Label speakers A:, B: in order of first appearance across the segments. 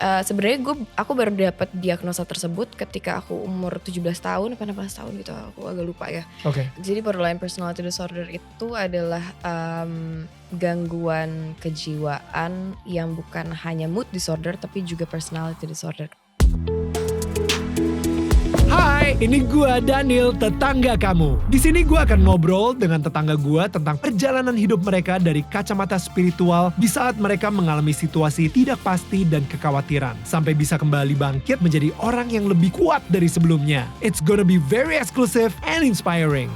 A: Sebenarnya aku baru dapat diagnosa tersebut ketika aku umur 17 tahun apa 16 tahun gitu, aku agak lupa ya.
B: Oke.
A: Jadi borderline personality disorder itu adalah gangguan kejiwaan yang bukan hanya mood disorder tapi juga personality disorder.
B: Hai, ini gua Daniel, tetangga kamu. Di sini gua akan ngobrol dengan tetangga gua tentang perjalanan hidup mereka dari kacamata spiritual di saat mereka mengalami situasi tidak pasti dan kekhawatiran, sampai bisa kembali bangkit menjadi orang yang lebih kuat dari sebelumnya. It's gonna be very exclusive and inspiring.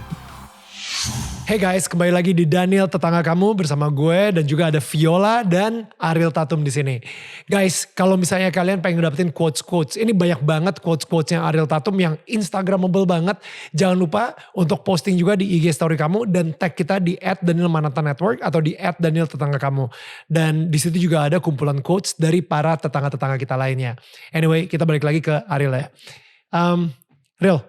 B: Hey guys, kembali lagi di Daniel Tetangga Kamu bersama gue dan juga ada Viola dan Ariel Tatum di sini. Guys, kalau misalnya kalian pengen dapetin quotes-quotes, ini banyak banget quotes-quotesnya Ariel Tatum yang instagramable banget. Jangan lupa untuk posting juga di IG story kamu dan tag kita di @danielmanata_network atau di @danieltetangga_kamu. Dan di situ juga ada kumpulan quotes dari para tetangga-tetangga kita lainnya. Anyway, kita balik lagi ke Ariel ya. Ariel,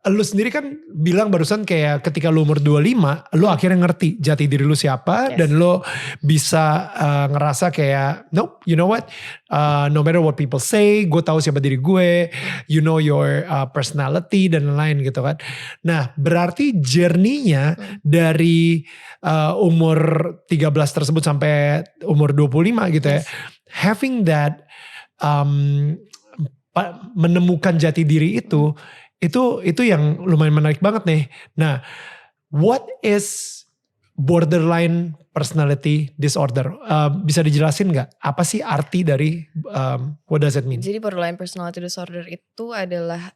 B: lu sendiri kan bilang barusan kayak ketika lu umur 25, lu akhirnya ngerti jati diri lu siapa. Yes. Dan lu bisa ngerasa kayak, nope, you know what, no matter what people say, gue tahu siapa diri gue, you know your personality dan lain-lain gitu kan. Nah berarti journey-nya dari umur 13 tersebut sampai umur 25 gitu ya, having that menemukan jati diri itu yang lumayan menarik banget nih. Nah, what is borderline personality disorder? Bisa dijelasin nggak? Apa sih arti dari what does it mean?
A: Jadi borderline personality disorder itu adalah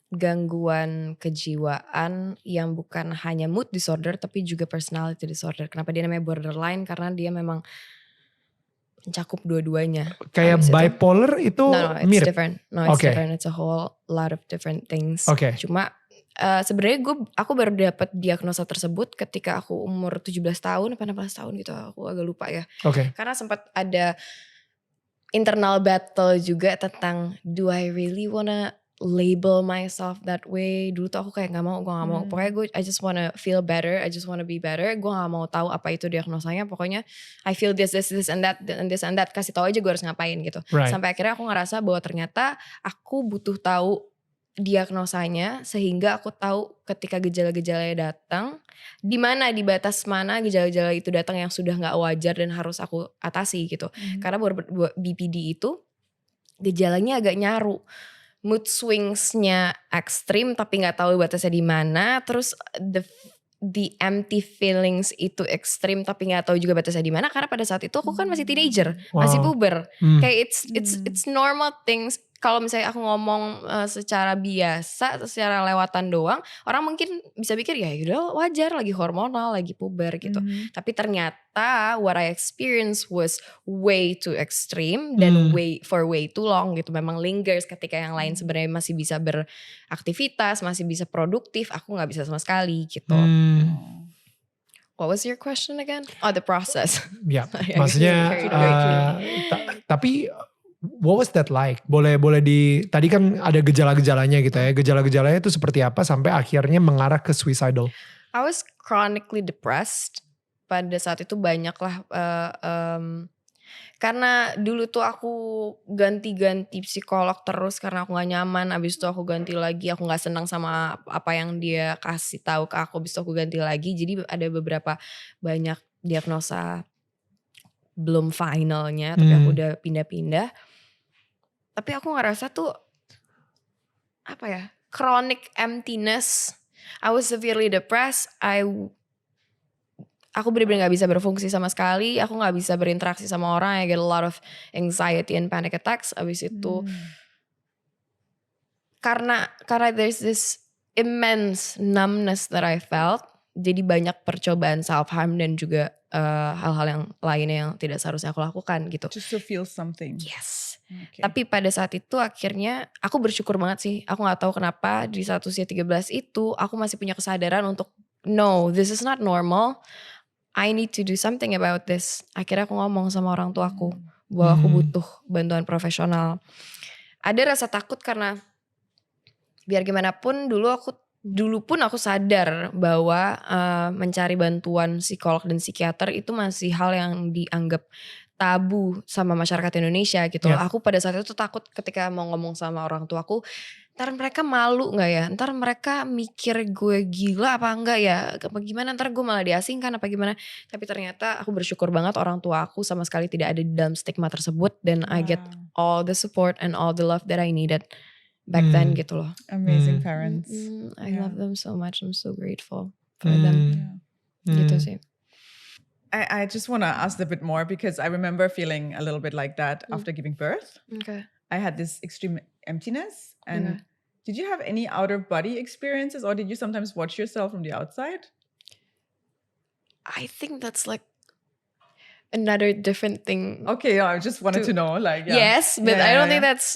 A: gangguan kejiwaan yang bukan hanya mood disorder tapi juga personality disorder. Kenapa dia namanya borderline? Karena dia memang mencakup dua-duanya.
B: Kayak bipolar itu
A: it's
B: mirip?
A: Different. No, it's different. It's a whole lot of different things. Cuma sebenarnya aku baru dapat diagnosa tersebut ketika aku umur 17 tahun apa 16 tahun gitu. Aku agak lupa ya. Karena sempat ada internal battle juga tentang do I really wanna label myself that way. Dulu tuh aku kayak gue gak mau. Pokoknya I just wanna feel better, I just wanna be better. Gue gak mau tahu apa itu diagnosanya. Pokoknya I feel this and that and this and that. Kasih tahu aja gue harus ngapain gitu.
B: Right.
A: Sampai akhirnya aku ngerasa bahwa ternyata aku butuh tahu diagnosanya sehingga aku tahu ketika gejala-gejalanya datang, di mana di batas mana gejala-gejala itu datang yang sudah nggak wajar dan harus aku atasi gitu. Karena BPD itu gejalanya agak nyaru. Mood swingsnya ekstrim tapi nggak tahu batasnya di mana. Terus the empty feelings itu ekstrim tapi nggak tahu juga batasnya di mana. Karena pada saat itu aku kan masih teenager, masih puber. Kayak it's normal things. Kalau misalnya aku ngomong secara biasa, secara lewatan doang, orang mungkin bisa pikir ya udah wajar, lagi hormonal, lagi puber gitu. Tapi ternyata what I experienced was way too extreme dan for way too long gitu. Memang lingers ketika yang lain sebenarnya masih bisa beraktivitas, masih bisa produktif, aku nggak bisa sama sekali gitu. What was your question again? Oh, the process.
B: Ya, maksudnya tapi what was that like? Boleh tadi kan ada gejala-gejalanya gitu ya. Gejala-gejalanya itu seperti apa sampai akhirnya mengarah ke suicidal?
A: I was chronically depressed. Pada saat itu banyak lah. Karena dulu tuh aku ganti-ganti psikolog terus karena aku gak nyaman. Abis itu aku ganti lagi. Aku gak senang sama apa yang dia kasih tahu ke aku. Abis itu aku ganti lagi. Jadi ada beberapa banyak diagnosa belum finalnya. Tapi aku udah pindah-pindah. Tapi aku ngerasa tuh apa ya, chronic emptiness. I was severely depressed. Aku benar-benar gak bisa berfungsi sama sekali. Aku gak bisa berinteraksi sama orang. I get a lot of anxiety and panic attacks. Abis itu karena there's this immense numbness that I felt. Jadi banyak percobaan self harm dan juga hal-hal yang lainnya yang tidak seharusnya aku lakukan gitu.
C: Just to feel something.
A: Yes. Okay. Tapi pada saat itu akhirnya aku bersyukur banget sih. Aku gak tahu kenapa di saat usia 13 itu aku masih punya kesadaran untuk no, this is not normal. I need to do something about this. Akhirnya aku ngomong sama orang tuaku bahwa aku butuh bantuan profesional. Ada rasa takut karena biar gimana pun dulu pun aku sadar bahwa mencari bantuan psikolog dan psikiater itu masih hal yang dianggap tabu sama masyarakat Indonesia gitu loh.
B: Yeah.
A: Aku pada saat itu takut ketika mau ngomong sama orang tuaku, ntar mereka malu gak ya? Ntar mereka mikir gue gila apa enggak ya? Apa gimana, ntar gue malah diasingkan apa gimana? Tapi ternyata aku bersyukur banget orang tua aku sama sekali tidak ada di dalam stigma tersebut. Dan I get all the support and all the love that I needed back then gitu loh.
C: Amazing parents.
A: I
C: Yeah.
A: love them so much. I'm so grateful for them.
C: Yeah.
A: Gitu sih.
C: I just want to ask a bit more because I remember feeling a little bit like that after giving birth.
A: Okay.
C: I had this extreme emptiness. And
A: Okay.
C: did you have any outer body experiences, or did you sometimes watch yourself from the outside?
A: I think that's like another different thing.
C: Okay, I just wanted to know, like,
A: Yes, but
C: Yeah,
A: I don't
C: yeah,
A: think
C: yeah.
A: that's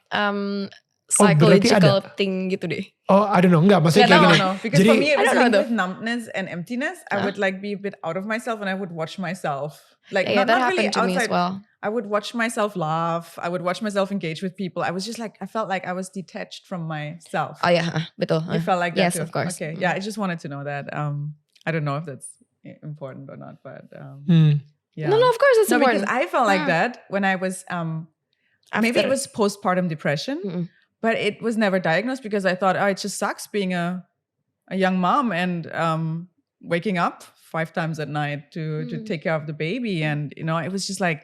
B: berarti
A: psychological
B: ada.
A: thing gitu deh.
B: Oh, I don't know. Enggak, maksudnya
A: Nggak
B: kayak
A: tahu.
B: gini.
C: No, because
B: Jadi-
C: for me it
A: I
C: was
A: don't know
C: linked
A: though.
C: with numbness and emptiness. I would like be a bit out of myself and I would watch myself. Like
A: Yeah, that
C: not really
A: happened to me as
C: outside.
A: well.
C: I would watch myself laugh. I would watch myself engage with people. I was just like, I felt like I was detached from myself.
A: Oh ya, betul.
C: You felt like that
A: Yes,
C: too?
A: of course.
C: Okay, yeah, I just wanted to know that. I don't know if that's important or not, but yeah.
A: No, of course it's
C: No, because
A: important.
C: I felt like
A: Yeah.
C: that when I was maybe it
A: After-
C: was postpartum depression,
A: Mm-mm.
C: but it was never diagnosed because I thought, oh, it just sucks being a young mom and waking up 5 times at night to take care of the baby, and it was just like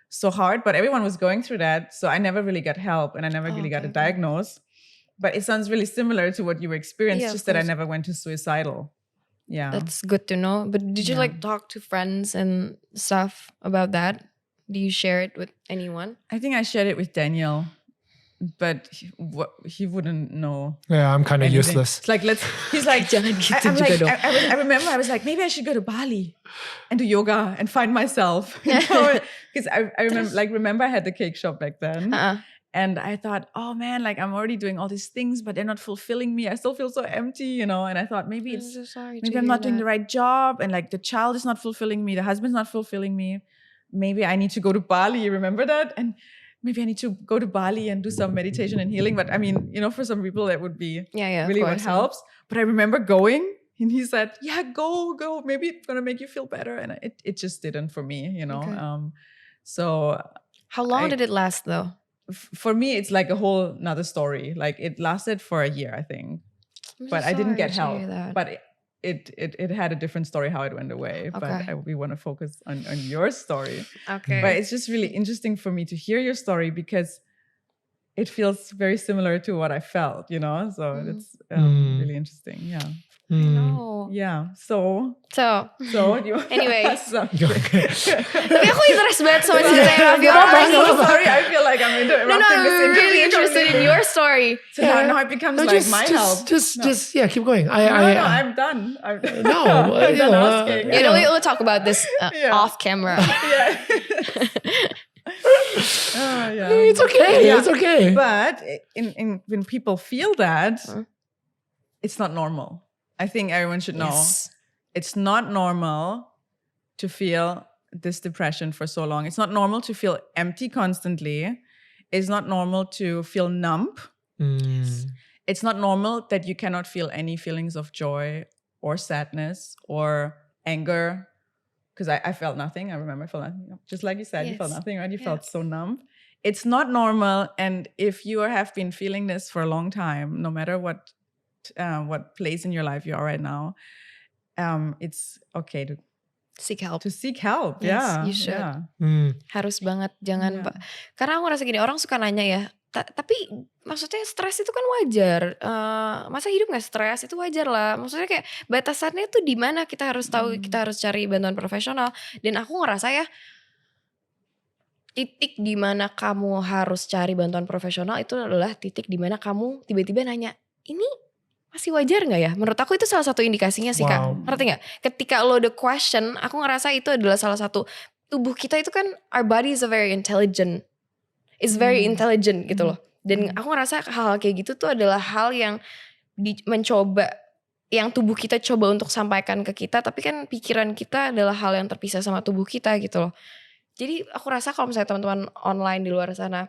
C: so hard. But everyone was going through that, so I never really got help and I never really got
A: okay,
C: a diagnosis. But it sounds really similar to what you experienced,
A: Yeah, of
C: just that I
A: course.
C: never went to suicidal. Yeah.
A: That's good to know. But did you
C: Yeah.
A: like talk to friends and stuff about that? Do you share it with anyone?
C: I think I shared it with Daniel, but he wouldn't know.
B: Yeah, I'm kind of
C: anything.
B: useless.
C: It's like he's like,
A: Jangan gitu
C: I'm
A: juga
C: like,
A: dong.
C: I remember I was like, maybe I should go to Bali and do yoga and find myself. Because I remember I had the cake shop back then.
A: Uh-uh.
C: And I thought, oh man, like I'm already doing all these things, but they're not fulfilling me. I still feel so empty, And I thought maybe
A: I'm
C: it's
A: so sorry.
C: maybe I'm not doing the right job, and like the child is not fulfilling me, the husband's not fulfilling me. Maybe I need to go to Bali. Remember that? And maybe I need to go to Bali and do some meditation and healing. But I mean, for some people that would be
A: Yeah,
C: really
A: of
C: what
A: course,
C: helps. But I remember going, and he said, "Yeah, go. Maybe it's gonna make you feel better." And it just didn't for me,
A: Okay.
C: So
A: How long
C: I-
A: did it last though?
C: for me, it's like a whole nother story. Like it lasted for a year, I think.
A: I'm so
C: But I didn't
A: sorry
C: get
A: to hear
C: help.
A: that.
C: But it had a different story how it went away.
A: Okay.
C: But we want to focus on your story.
A: Okay.
C: But it's just really interesting for me to hear your story because it feels very similar to what I felt, So it's really interesting. Yeah.
A: No.
C: Yeah. So
A: So,
C: do you
A: Anyway.
C: something?
A: tapi aku interest banget sama cerita yang Raffi
C: I'm
A: Ahmad.
C: so sorry. I feel like I'm
A: No,
C: interrupting this
A: I'm really
C: interview
A: interested in your story.
C: So now it becomes
B: No,
C: like my help.
B: just
C: No.
B: yeah, keep going.
C: No, I'm done.
B: No,
C: I'm
B: you
C: done
B: know,
C: asking.
A: You know, we'll talk about this
C: Yeah.
A: off camera.
C: Yeah. Oh, yeah.
B: it's okay.
C: Yeah.
B: It's okay.
C: But in when people feel that,
A: Huh?
C: it's not normal. I think everyone should know
A: Yes.
C: it's not normal to feel this depression for so long. It's not normal to feel empty constantly. It's not normal to feel numb. It's not normal that you cannot feel any feelings of joy or sadness or anger. Because I felt nothing. I remember I felt nothing. Just like you said, you felt
A: Yes.
C: nothing, right? You
A: Yeah.
C: felt so numb. It's not normal. And if you have been feeling this for a long time, no matter what place in your life you are right now, it's okay to
A: Seek help.
C: seek help.
A: Yes,
C: Yeah.
A: you should.
C: Yeah.
A: Harus banget. Jangan,
C: Yeah.
A: Pak. Karena aku ngerasa gini, orang suka nanya ya. Tapi maksudnya stres itu kan wajar. Masa hidup gak stres? Itu wajar lah. Maksudnya kayak batasannya tuh di mana kita harus tahu, kita harus cari bantuan profesional. Dan aku ngerasa ya, titik di mana kamu harus cari bantuan profesional itu adalah titik di mana kamu tiba-tiba nanya, ini masih wajar gak ya? Menurut aku itu salah satu indikasinya sih, Kak.
B: Wow.
A: Ngerti gak? Ketika lo the question, aku ngerasa itu adalah salah satu, tubuh kita itu kan, our body is a very intelligent, is very intelligent gitu loh. Dan aku ngerasa hal kayak gitu tuh adalah hal yang mencoba, yang tubuh kita coba untuk sampaikan ke kita, tapi kan pikiran kita adalah hal yang terpisah sama tubuh kita gitu loh. Jadi aku rasa kalau misalnya teman-teman online di luar sana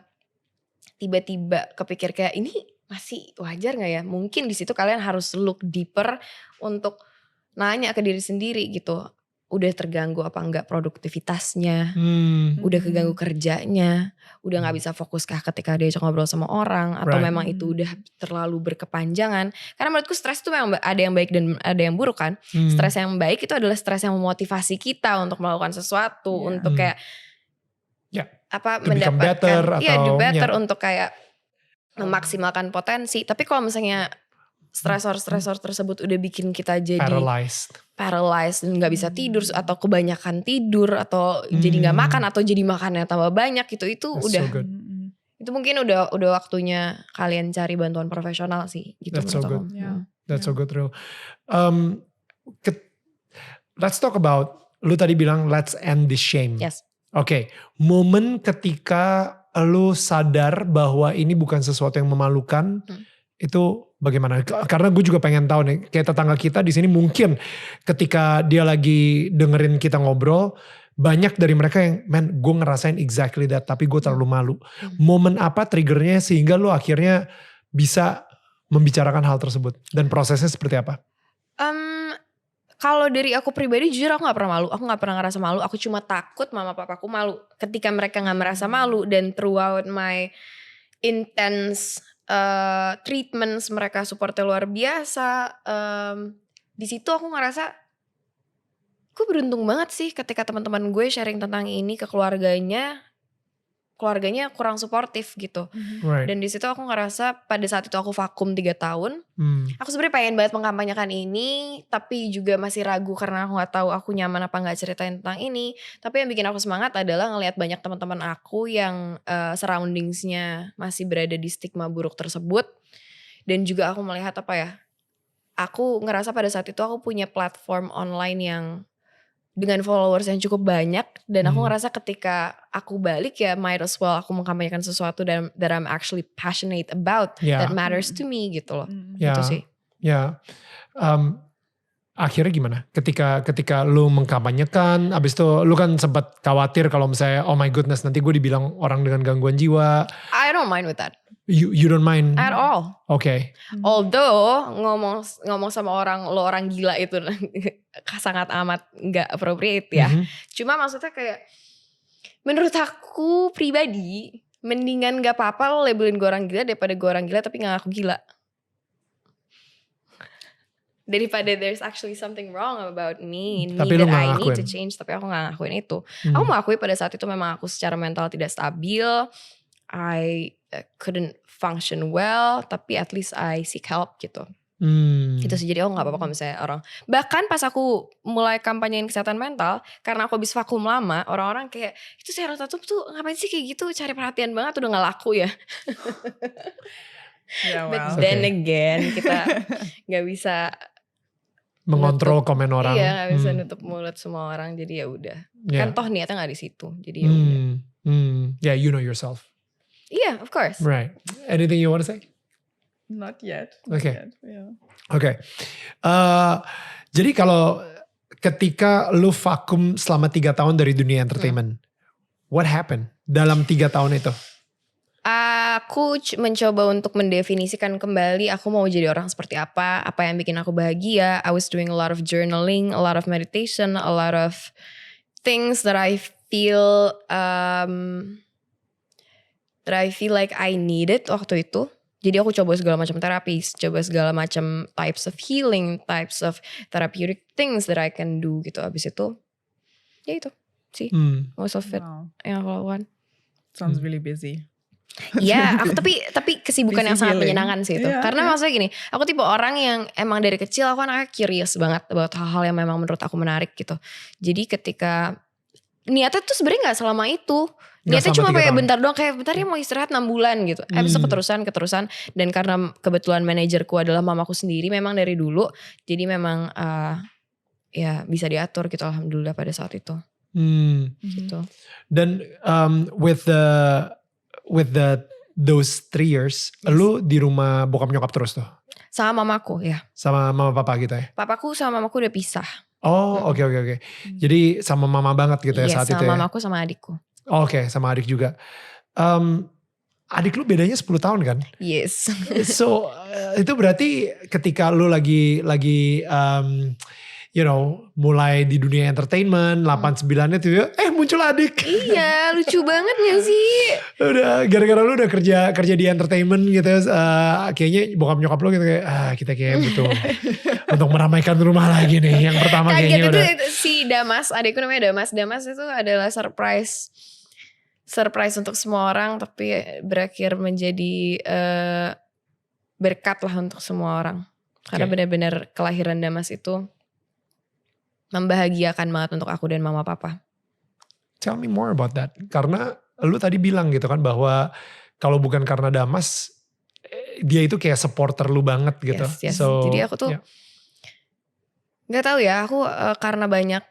A: tiba-tiba kepikir kayak ini masih wajar gak ya? Mungkin di situ kalian harus look deeper untuk nanya ke diri sendiri gitu. udah terganggu apa enggak produktivitasnya, udah keganggu kerjanya, udah nggak bisa fokus kah ketika diajak ngobrol sama orang, atau
B: Right.
A: memang itu udah terlalu berkepanjangan. Karena menurutku stres itu memang ada yang baik dan ada yang buruk kan. Stres yang baik itu adalah stres yang memotivasi kita untuk melakukan sesuatu,
C: Yeah.
A: untuk kayak
B: To become better
A: do
B: atau,
A: better
B: yeah.
A: untuk kayak memaksimalkan potensi. Tapi kalau misalnya stresor tersebut udah bikin kita jadi paralyzed dan nggak bisa tidur, atau kebanyakan tidur, atau jadi nggak makan, atau jadi makannya tambah banyak gitu, itu
B: That's
A: udah
B: so good.
A: itu mungkin udah waktunya kalian cari bantuan profesional sih gitu.
B: That's so
A: menurut
B: good.
A: aku.
C: Yeah.
B: That's so good, Ro. Let's talk about, lu tadi bilang let's end the shame.
A: Yes.
B: Oke, momen ketika lu sadar bahwa ini bukan sesuatu yang memalukan, itu bagaimana? Karena gue juga pengen tahu nih, kayak tetangga kita di sini mungkin ketika dia lagi dengerin kita ngobrol, banyak dari mereka yang, man, gue ngerasain exactly that, tapi gue terlalu malu. Momen apa triggernya sehingga lu akhirnya bisa membicarakan hal tersebut, dan prosesnya seperti apa?
A: Kalau dari aku pribadi jujur aku gak pernah malu. Aku gak pernah ngerasa malu. Aku cuma takut mama papaku malu. Ketika mereka gak merasa malu. Dan throughout my intense treatments, mereka supportnya luar biasa. Di situ aku ngerasa gue beruntung banget sih ketika teman-teman gue sharing tentang ini ke keluarganya kurang suportif gitu.
B: Right.
A: Dan di situ aku ngerasa pada saat itu aku vakum 3 tahun. Aku sebenarnya pengen banget mengkampanyekan ini, tapi juga masih ragu karena aku nggak tahu aku nyaman apa nggak ceritain tentang ini. Tapi yang bikin aku semangat adalah ngelihat banyak teman-teman aku yang surroundingsnya masih berada di stigma buruk tersebut. Dan juga aku melihat aku ngerasa pada saat itu aku punya platform online yang dengan followers yang cukup banyak, dan aku ngerasa ketika aku balik ya might as well aku mengkampanyekan sesuatu that I'm actually passionate about, that matters to me gitu loh. Gitu sih.
B: Ya, akhirnya gimana? Ketika lu mengkampanyekan, abis itu lu kan sempat khawatir kalau misalnya oh my goodness nanti gue dibilang orang dengan gangguan jiwa.
A: I don't mind with that.
B: You don't mind?
A: At all.
B: Okay.
A: Although ngomong sama lo orang gila itu sangat amat nggak appropriate ya. Cuma maksudnya kayak menurut aku pribadi mendingan nggak apa-apa lo labelin gue orang gila daripada gue orang gila tapi nggak ngaku gila. Daripada there's actually something wrong about me that I need to change, tapi aku gak ngakuin itu. Aku mengakui pada saat itu memang aku secara mental tidak stabil, I couldn't function well, tapi at least I seek help gitu. Gitu sih, jadi aku gak apa-apa kalau misalnya orang, bahkan pas aku mulai kampanyein kesehatan mental, karena aku habis vakum lama, orang-orang kayak, itu Sheryl Tatum tuh ngapain sih kayak gitu, cari perhatian banget, udah gak laku ya.
C: Yeah, well.
A: But then again, kita gak bisa
B: mengontrol komen orang.
A: Iya, gak bisa nutup mulut semua orang, jadi ya udah. Kan toh niatnya gak di situ, jadi ya udah.
B: Yeah, you know yourself.
A: Yeah, of course.
B: Right. Anything you want to say?
C: Not yet.
B: Okay.
C: Yeah.
B: Okay. Jadi kalau ketika lu vakum selama 3 tahun dari dunia entertainment, what happened dalam 3 tahun itu?
A: Aku mencoba untuk mendefinisikan kembali aku mau jadi orang seperti apa yang bikin aku bahagia. I was doing a lot of journaling, a lot of meditation, a lot of things that I feel like I needed waktu itu. Jadi aku coba segala macam terapi, coba segala macam types of healing, types of therapeutic things that I can do gitu. Abis itu, ya itu sih most of it yang aku lakukan.
C: Sounds really busy.
A: Iya, aku tapi kesibukan
C: Busy
A: yang sangat
C: healing.
A: menyenangkan sih itu.
C: Yeah,
A: Karena maksudnya gini, aku tipe orang yang emang dari kecil aku anaknya curious banget about hal-hal yang memang menurut aku menarik gitu. Jadi ketika niatnya tuh sebenarnya nggak selama itu. Niatnya cuma kayak bentar doang, kayak bentar ya mau istirahat 6 bulan gitu. Abis itu keterusan. Dan karena kebetulan manajerku adalah mamaku sendiri memang dari dulu. Jadi memang ya bisa diatur gitu alhamdulillah pada saat itu. Gitu.
B: Dan with those 3 years, lu di rumah bokap nyokap terus tuh?
A: Sama mamaku ya.
B: Sama mama papa gitu ya?
A: Papaku sama mamaku udah pisah.
B: Oh oke. Jadi sama mama banget gitu ya saat itu ya?
A: Iya sama mamaku sama adikku.
B: Oke, sama adik juga. Adik lu bedanya 10 tahun kan?
A: Yes.
B: So itu berarti ketika lu lagi mulai di dunia entertainment, 8-9-nya tuh muncul adik.
A: Iya, lucu banget gak sih?
B: Udah gara-gara lu udah kerja di entertainment gitu, kayaknya bokap nyokap lu gitu kayak kita kayak butuh untuk meramaikan rumah lagi nih. Yang pertama
A: Kaget
B: kayaknya udah.
A: itu si Damas, adikku namanya Damas. Damas itu adalah surprise untuk semua orang, tapi berakhir menjadi berkat lah untuk semua orang. Karena benar-benar kelahiran Damas itu membahagiakan banget untuk aku dan mama papa.
B: Tell me more about that. Karena lu tadi bilang gitu kan bahwa kalau bukan karena Damas, dia itu kayak supporter lu banget gitu.
A: Yes. Jadi aku tuh gak tahu ya, aku karena banyak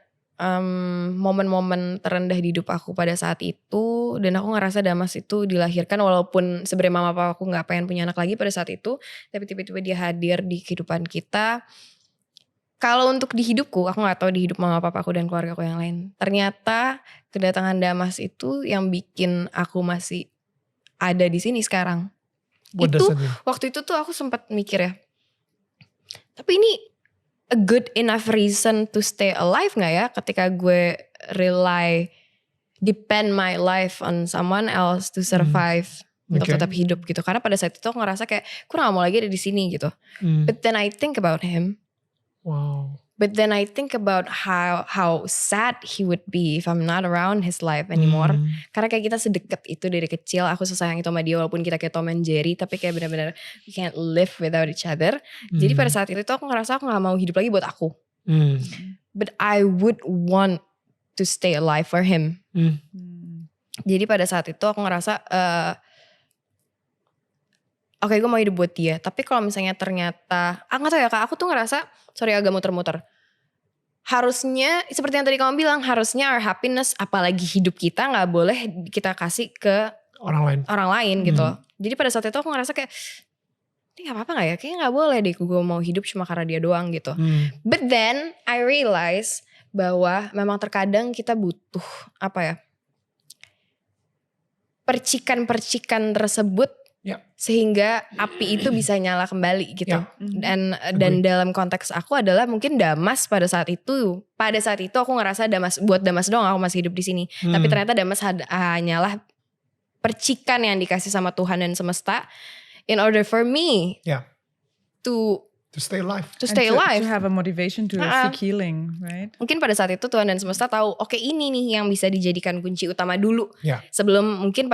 A: momen-momen terendah di hidup aku pada saat itu, dan aku ngerasa Damas itu dilahirkan walaupun sebenarnya mama papa aku gak pengen punya anak lagi pada saat itu, tapi tiba-tiba dia hadir di kehidupan kita. Kalau untuk di hidupku, aku gak tahu di hidup mama papa aku dan keluarga aku yang lain. Ternyata kedatangan Damas itu yang bikin aku masih ada di sini sekarang.
B: What
A: itu
B: does it mean?
A: Waktu itu tuh aku sempat mikir ya, tapi ini a good enough reason to stay alive gak ya, ketika gue depend my life on someone else to survive, untuk tetap hidup gitu. Karena pada saat itu aku ngerasa kayak kurang mau lagi ada di sini gitu. But then I think about him.
B: Wow.
A: But then I think about how sad he would be if I'm not around his life anymore. Karena kayak kita sedekat itu dari kecil, aku sesayang itu sama dia walaupun kita kayak Tom and Jerry, tapi kayak benar-benar we can't live without each other. Jadi pada saat itu aku ngerasa aku gak mau hidup lagi buat aku. But I would want to stay alive for him. Jadi pada saat itu aku ngerasa oke, gue mau hidup buat dia. Tapi kalau misalnya ternyata, gak tau ya kak, aku tuh ngerasa, sorry agak muter-muter. Harusnya, seperti yang tadi kamu bilang, harusnya our happiness, apalagi hidup kita gak boleh kita kasih ke orang lain gitu. Jadi pada saat itu aku ngerasa kayak, ini gak apa-apa gak ya? Kayaknya gak boleh deh gue mau hidup cuma karena dia doang gitu. But then I realize bahwa memang terkadang kita butuh percikan-percikan tersebut, sehingga api itu bisa nyala kembali gitu. Dan dalam konteks aku adalah mungkin Damas pada saat itu aku ngerasa buat Damas doang aku masih hidup di sini. Tapi ternyata Damas hanyalah percikan yang dikasih sama Tuhan dan semesta in order for me to stay alive. To
C: have a motivation to seek healing, right?
A: Mungkin pada saat itu Tuhan dan semesta tahu, oke, ini nih yang bisa dijadikan kunci utama dulu. Sebelum mungkin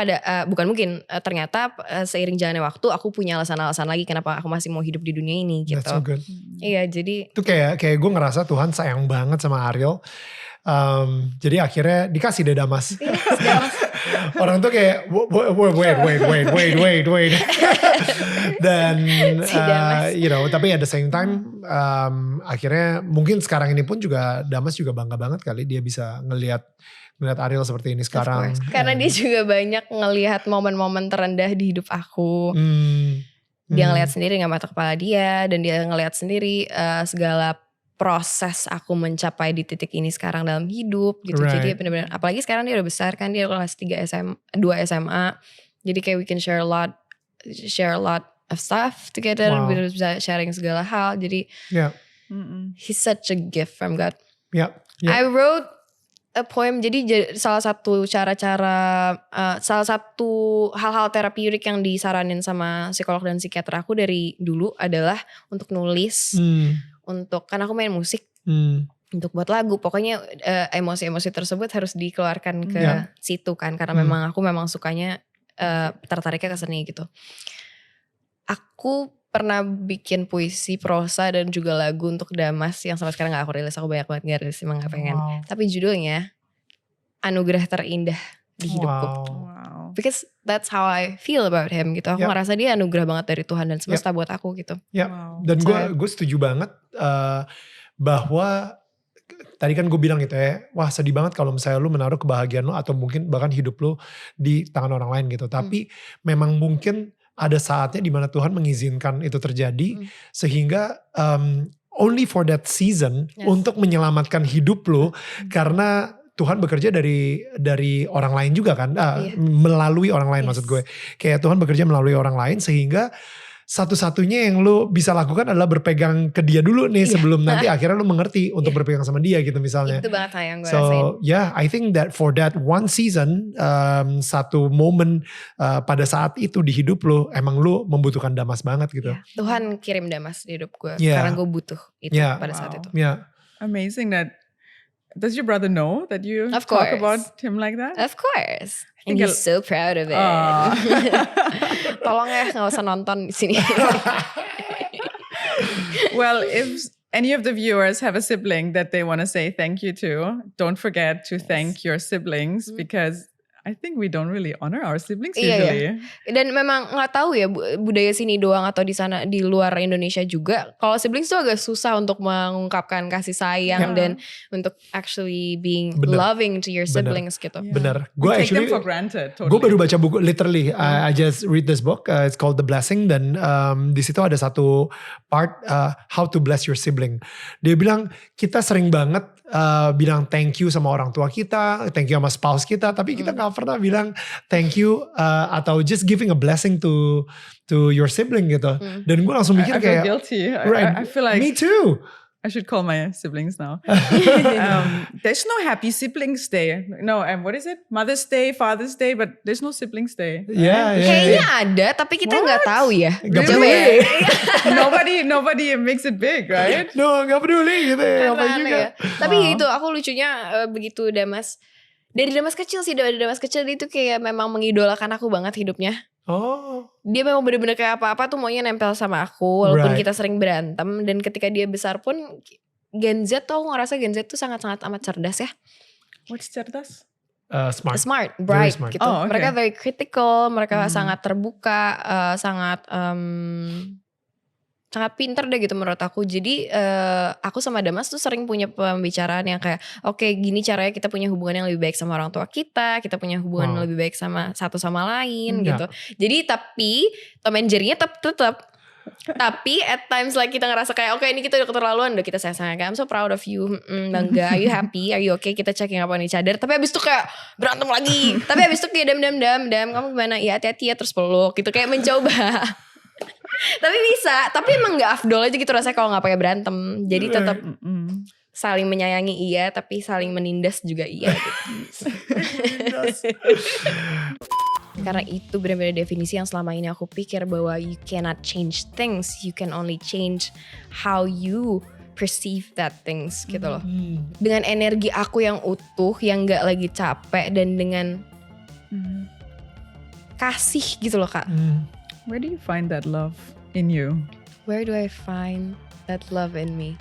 A: ternyata seiring jalannya waktu aku punya alasan-alasan lagi kenapa aku masih mau hidup di dunia ini gitu.
B: That's so good.
A: Iya, jadi
B: itu kayak gue ngerasa Tuhan sayang banget sama Ariel. Jadi akhirnya dikasih deh Damas. Orang tuh kayak wait. Dan tapi at the same time akhirnya mungkin sekarang ini pun juga Damas juga bangga banget kali dia bisa ngelihat Ariel seperti ini sekarang.
A: Karena dia juga banyak ngelihat momen-momen terendah di hidup aku. Dia ngelihat sendiri dengan mata kepala dia, dan dia ngelihat sendiri segala proses aku mencapai di titik ini sekarang dalam hidup gitu. Jadi benar-benar, apalagi sekarang dia udah besar kan, dia kelas 2 SMA. Jadi kayak we can share a lot of stuff together. Bisa sharing segala hal. Jadi he's such a gift from God. I wrote a poem. Jadi salah satu hal-hal terapeutik yang disaranin sama psikolog dan psikiater aku dari dulu adalah untuk nulis. Kan aku main musik, untuk buat lagu, pokoknya emosi-emosi tersebut harus dikeluarkan ke situ kan, karena memang aku sukanya tertariknya ke seni gitu. Aku pernah bikin puisi, prosa, dan juga lagu untuk Damas yang sampai sekarang gak aku rilis, aku banyak banget gak rilis, emang gak pengen. Tapi judulnya Anugerah Terindah di Hidupku. Because that's how I feel about him gitu. Aku ngerasa dia anugerah banget dari Tuhan dan semesta buat aku gitu.
B: Dan gue setuju banget bahwa tadi kan gue bilang gitu ya, wah sedih banget kalau misalnya lu menaruh kebahagiaan lu atau mungkin bahkan hidup lu di tangan orang lain gitu. Tapi memang mungkin ada saatnya dimana Tuhan mengizinkan itu terjadi sehingga only for that season untuk menyelamatkan hidup lu, karena Tuhan bekerja dari orang lain juga kan, melalui orang lain maksud gue. Kayak Tuhan bekerja melalui orang lain sehingga satu-satunya yang lu bisa lakukan adalah berpegang ke dia dulu nih sebelum nanti akhirnya lu mengerti untuk berpegang sama dia gitu misalnya.
A: Itu banget yang gue
B: So
A: rasain.
B: yeah, I think that for that one season, satu momen pada saat itu di hidup lu, emang lu membutuhkan Damas banget gitu.
A: Iya. Tuhan kirim Damas di hidup gue
B: Yeah.
A: karena gue butuh itu
B: Yeah.
A: pada saat itu.
B: Yeah.
C: Amazing that. Does your brother know that you
A: Of
C: talk
A: course.
C: about him like that?
A: Of course. And
C: think
A: he's so proud of it. Tolong ya gak usah nonton di sini.
C: Well, if any of the viewers have a sibling that they want to say thank you to, don't forget to thank your siblings because I think we don't really honor our siblings
A: Iya,
C: usually.
A: Dan memang nggak tahu ya budaya sini doang atau di sana di luar Indonesia juga. Kalau siblings tuh agak susah untuk mengungkapkan kasih sayang dan untuk actually being
B: Bener.
A: loving to your siblings gitu.
C: Yeah.
B: Bener.
C: We
B: Gue
C: take them
B: actually,
C: for granted.
B: gue
C: Totally.
B: baru baca buku literally. I just read this book. It's called The Blessing dan di situ ada satu part how to bless your sibling. Dia bilang kita sering banget bilang thank you sama orang tua kita, thank you sama spouse kita, tapi kita nggak pernah bilang thank you atau just giving a blessing to your sibling gitu. Dan gue langsung mikir
C: I feel
B: kayak,
C: guilty.
B: right,
C: I feel like
B: me too.
C: I should call my siblings now. There's no happy siblings day. No, what is it? Mother's Day, Father's Day, but there's no siblings day.
B: Yeah, yeah,
A: Kayaknya
B: yeah.
A: ada tapi kita nggak tahu ya.
B: Nggak
A: Coba
B: peduli.
A: ya.
C: nobody makes it big, right?
B: No, gak peduli gitu ya. Apa
A: Karena
B: juga.
A: aneh ya. Tapi itu aku lucunya begitu Damas. Dari Damas kecil sih, dari Damas kecil itu kayak memang mengidolakan aku banget hidupnya.
B: Oh.
A: Dia memang bener-bener kayak apa-apa tuh maunya nempel sama aku. Walaupun
B: Right.
A: kita sering berantem. Dan ketika dia besar pun Gen Z tuh aku ngerasa Gen Z tuh sangat-sangat amat cerdas ya.
C: What's cerdas?
B: Smart.
A: Smart,
B: Very
A: bright
B: smart.
A: gitu.
C: Oh, okay.
A: Mereka very critical, mereka sangat terbuka, sangat sangat pinter deh gitu menurut aku. Jadi aku sama Damas tuh sering punya pembicaraan yang kayak oke, gini caranya kita punya hubungan yang lebih baik sama orang tua kita punya hubungan
B: Wow.
A: lebih baik sama satu sama lain
B: Ya.
A: gitu. Jadi tapi Tom and Jerry-nya tetap tapi at times like kita ngerasa kayak oke, ini kita udah keterlaluan, udah kita sayang-sayang kayak I'm so proud of you, bangga, are you happy, are you okay, kita checking up on each other. Tapi abis itu kayak berantem lagi. Tapi abis itu kayak dam kamu gimana, ya hati-hati ya, terus peluk gitu, kayak mencoba. Tapi bisa, tapi emang gak afdol aja gitu rasanya kalau gak pakai berantem. Jadi tetap saling menyayangi iya, tapi saling menindas juga iya gitu. Karena itu benar-benar definisi yang selama ini aku pikir bahwa you cannot change things, you can only change how you perceive that things gitu loh. Dengan energi aku yang utuh, yang gak lagi capek, dan dengan kasih gitu loh Kak.
C: Where do you find that love in you?
A: Where do I find that love in me?